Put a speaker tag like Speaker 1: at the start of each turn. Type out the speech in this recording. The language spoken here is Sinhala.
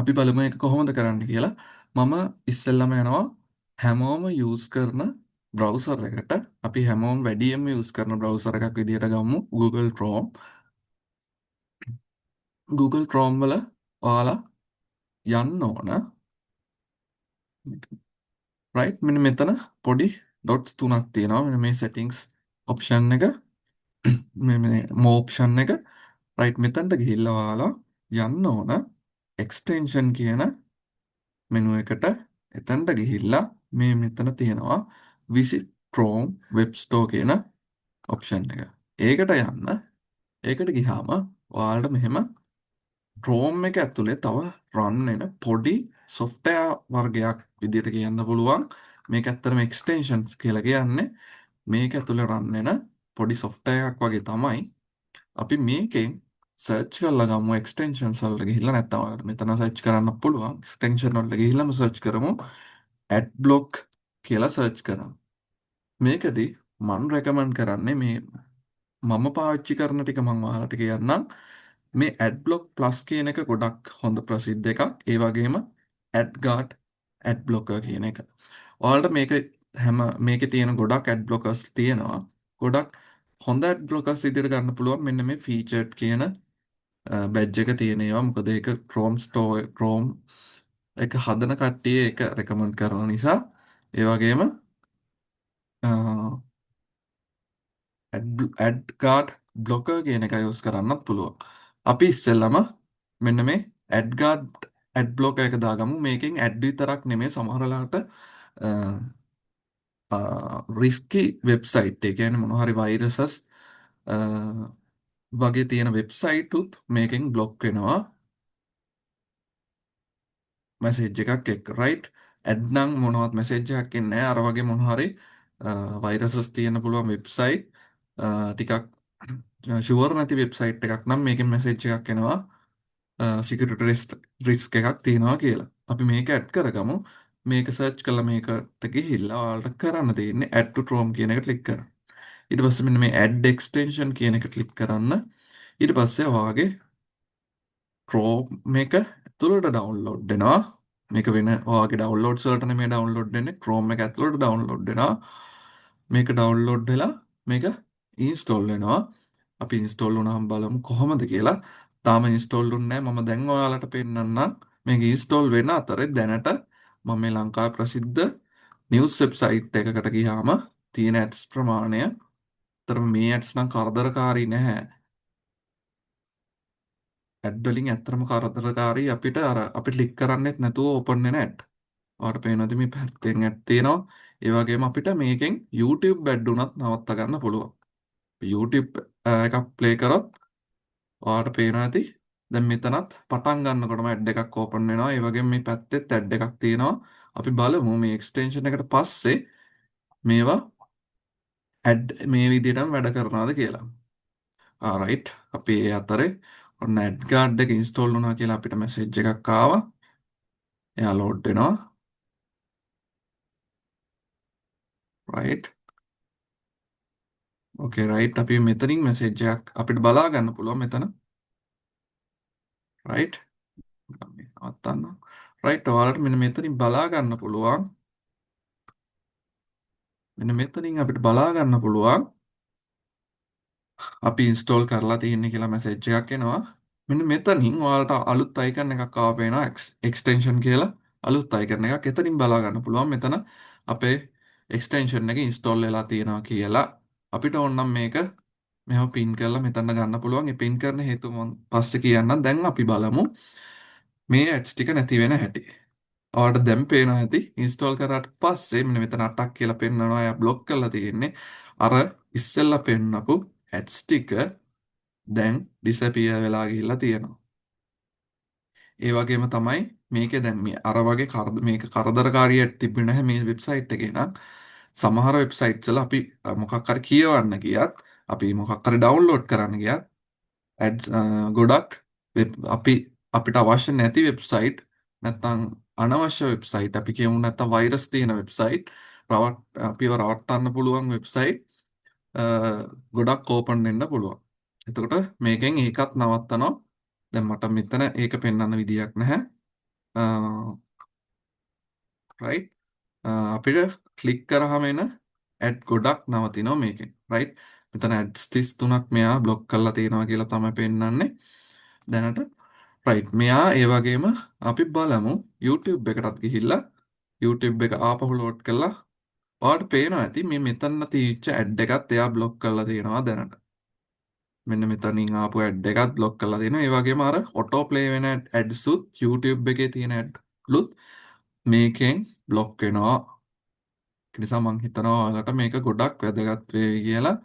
Speaker 1: අපි බලමු ඒක කොහොමද කරන්න කියලා. මම ඉස්සෙල්ලාම යනවා හැමෝම යූස් කරන බ්‍රවුසර් එකට. අපි හැමෝම වැඩියෙන්ම යූස් කරන බ්‍රවුසර් එකක් විදිහට ගමු Google Chrome. Google Chrome වල ඔයාලා යන්න ඕන. right මෙන්න මෙතන පොඩි dots තුනක් තියෙනවා. මෙන්න මේ settings option එක මේ more option එක right මෙතනට ගිහිල්ලා ඔයාලා යන්න ඕන extension කියන මෙනු එකට. එතනට ගිහිල්ලා මේ මෙතන තියෙනවා visit Chrome web store කියන option එක. ඒකට යන්න. ඒකට ගියාම ඔයාලට මෙහෙම Chrome එක ඇතුලේ තව run වෙන පොඩි software වර්ගයක් විදිහට කියන්න පුළුවන්. මේක ඇත්තටම extensions කියලා කියන්නේ. මේක ඇතුලේ run වෙන පොඩි software එකක් වගේ තමයි. අපි මේකෙන් search කරලා ගමු extensions වලට ගිහිල්ලා නැත්නම් ඔයාලට මෙතන search කරන්න පුළුවන්. extension වලට ගිහිල්ලාම search කරමු. adblock කියලා search කරමු. මේකදී මම recommend කරන්නේ මේ මම පාවිච්චි කරන ටික මම ඔයාලට කියන්නම්. මේ AdBlock Plus කියන එක ගොඩක් හොඳ ප්‍රසිද්ධ එකක්. ඒ වගේම AdGuard AdBlocker කියන එක. ඔයාලට මේකේ තියෙන ගොඩක් AdBlockers තියෙනවා. ගොඩක් හොඳ AdBlockers ඉදිරියට ගන්න පුළුවන් මෙන්න මේ featured කියන badge එක තියෙන ඒවා. මොකද ඒක Chrome එක හදන කට්ටිය ඒක recommend කරන නිසා. ඒ වගේම AdGuard blocker කියන එක යූස් කරන්නත් පුළුවන්. අපි ඉස්සෙල්ලම මෙන්න මේ AdGuard ad blocker එක දාගමු. මේකෙන් ad විතරක් නෙමෙයි සමහර වෙලාවට risky website ඒ කියන්නේ මොන හරි viruses වගේ තියෙන වෙබ්සයිට් උත් මේකෙන් බ්ලොක් වෙනවා. මැසේජ් එකක් එක්ක right ad නම් මොනවත් මැසේජ් එකක් එන්නේ නැහැ. අර වගේ මොන හරි viruses තියෙන පුළුවන් වෙබ්සයිට් ටිකක් ෂුවර් නැති වෙබ්සයිට් එකක් නම් මේකෙන් මැසේජ් එකක් එනවා සිකියුරිටි රිස්ක් එකක් තියෙනවා කියලා. අපි මේක ඇඩ් කරගමු. මේක සර්ච් කළා මේකට ගිහිල්ලා ඔයාලට කරන්න තියෙන්නේ add to Chrome කියන එක ක්ලික් කරන්න. ඊට පස්සේ මෙන්න මේ add extension කියන එක ක්ලික් කරන්න. ඊට පස්සේ ඔයාගේ Chrome මේක ඇතුළට ඩවුන්ලෝඩ් වෙනවා. මේක වෙන ඔයාගේ ඩවුන්ලෝඩ්ස් වලට නෙමෙයි ඩවුන්ලෝඩ් වෙන්නේ. Chrome එක ඇතුළට ඩවුන්ලෝඩ් වෙනවා. මේක ඩවුන්ලෝඩ් වෙලා මේක ඉන්ස්ටෝල් වෙනවා. අපි ඉන්ස්ටෝල් වුණාම බලමු කොහොමද කියලා. තාම ඉන්ස්ටෝල් වුණේ නැහැ. මම දැන් ඔයාලට පෙන්නන්නම්. මේක ඉන්ස්ටෝල් වෙන අතරේ දැනට මම මේ ලංකාවේ ප්‍රසිද්ධ නිවුස් වෙබ්සයිට් එකකට ගියාම තියෙන ඇඩ්ස් ප්‍රමාණය. අතරම මේ ඇඩ්ස් නම් කරදරකාරී නැහැ. ඇඩ් වලින් ඇත්තටම කරදරකාරී අපිට අර අපි ක්ලික් කරන්නෙත් නැතුව ඕපන් වෙන ඇඩ්. ඔයාලට පේනවාද මේ පැත්තෙන් ඇඩ් තියෙනවා. ඒ වගේම අපිට මේකෙන් YouTube ඇඩ් උනත් නවත්ත ගන්න පුළුවන්. YouTube එකක් ප්ලේ කරොත් ඔයාලට පේනවා ඇති. දැන් මෙතනත් පටන් ගන්නකොටම ඇඩ් එකක් ඕපන් වෙනවා. ඒ වගේම මේ පැත්තෙත් ඇඩ් එකක් තියෙනවා. අපි බලමු මේ එක්ස්ටෙන්ෂන් එකට පස්සේ මේවා ඇඩ් මේ විදිහටම වැඩ කරනවාද කියලා. right අපි ඒ අතරේ ඔන්න ඇඩ් ගාඩ් එක ඉන්ස්ටෝල් වුණා කියලා අපිට මැසේජ් එකක් ආවා. එයා ලෝඩ් වෙනවා. right okay right අපි මෙතනින් මැසේජ් එකක් අපිට බලා ගන්න පුළුවන් මෙතන. right අපි නවත්තන්න. right ඔයාලට මෙන්න මෙතනින් බලා ගන්න පුළුවන්. මෙන්න මෙතනින් අපිට බලා ගන්න පුළුවන් අපි ඉන්ස්ටෝල් කරලා තියෙන්නේ කියලා මැසේජ් එකක් එනවා. මෙන්න මෙතනින් ඔයාලට අලුත් අයිකන් එකක් ආව පේනවා එක්ස්ටෙන්ෂන් කියලා අලුත් අයිකන් එකක්. එතනින් බලා ගන්න පුළුවන් මෙතන අපේ එක්ස්ටෙන්ෂන් එක ඉන්ස්ටෝල් වෙලා තියෙනවා කියලා. අපිට ඕනනම් මේක මෙහෙම පින් කරලා මෙතන ගන්න පුළුවන්. ඒ පින් කරන හේතුව මම පස්සේ කියන්නම්. දැන් අපි බලමු මේ ඇඩ්ස් ටික නැති වෙන හැටි. ඔයාලට දැන් පේනවා ඇති ඉන්ස්ටෝල් කරාට පස්සේ මෙන්න මෙතන අටක් කියලා පෙන්නනවා. එයා බ්ලොක් කරලා තියෙන්නේ. අර ඉස්සෙල්ලා පෙන්නපු ඇඩ්ස් ටික දැන් ඩිසපියර් වෙලා ගිහිල්ලා තියෙනවා. ඒ වගේම තමයි මේකේ දැන් මේ අර වගේ මේක කරදරකාරියක් තිබුණේ නැහැ මේ වෙබ්සයිට් එකේ නම්. සමහර වෙබ්සයිට්ස් වල අපි මොකක් හරි කියවන්න ගියත් අපි මොකක් හරි ඩවුන්ලෝඩ් කරන්න ගියත් ඇඩ්ස් ගොඩක් අපිට අවශ්‍ය නැති වෙබ්සයිට් නැත්නම් අනවශ්‍ය වෙබ්සයිට් අපි කියමු නැත්නම් වෛරස් තියෙන වෙබ්සයිට් අපිව රවට්ටන්න පුළුවන් වෙබ්සයිට් ගොඩක් ඕපන් වෙන්න පුළුවන්. එතකොට මේකෙන් ඒකත් නවත්තනවා. දැන් මට මෙතන ඒක පෙන්වන්න විදියක් නැහැ. රයිට්. අපිට ක්ලික් කරාම එන ඇඩ් ගොඩක් නවතිනවා මේකෙන්. රයිට්. මෙතන ඇඩ්ස් 33ක් මෙයා බ්ලොක් කරලා තියෙනවා කියලා තමයි පෙන්නන්නේ දැනට. රයිට්. මෙයා ඒ වගේම අපි බලමු YouTube එකටත් ගිහිල්ලා YouTube එක ආපහු ලෝඩ් කරලා ඔයාලට පේනවා ඇති මේ මෙතන තියෙච්ච ඇඩ් එකත් එයා බ්ලොක් කරලා තියෙනවා දැනට. මෙන්න මෙතනින් ආපු ඇඩ් එකත් බ්ලොක් කරලා තියෙනවා. ඒ වගේම අර ඔටෝ ප්ලේ වෙන ඇඩ්ස් උත් YouTube එකේ තියෙන ඇඩ්ලුත් මේකෙන් බ්ලොක් වෙනවා. ඒ නිසා මං හිතනවා ඔයාලට මේක ගොඩක් වැදගත් වෙයි කියලා.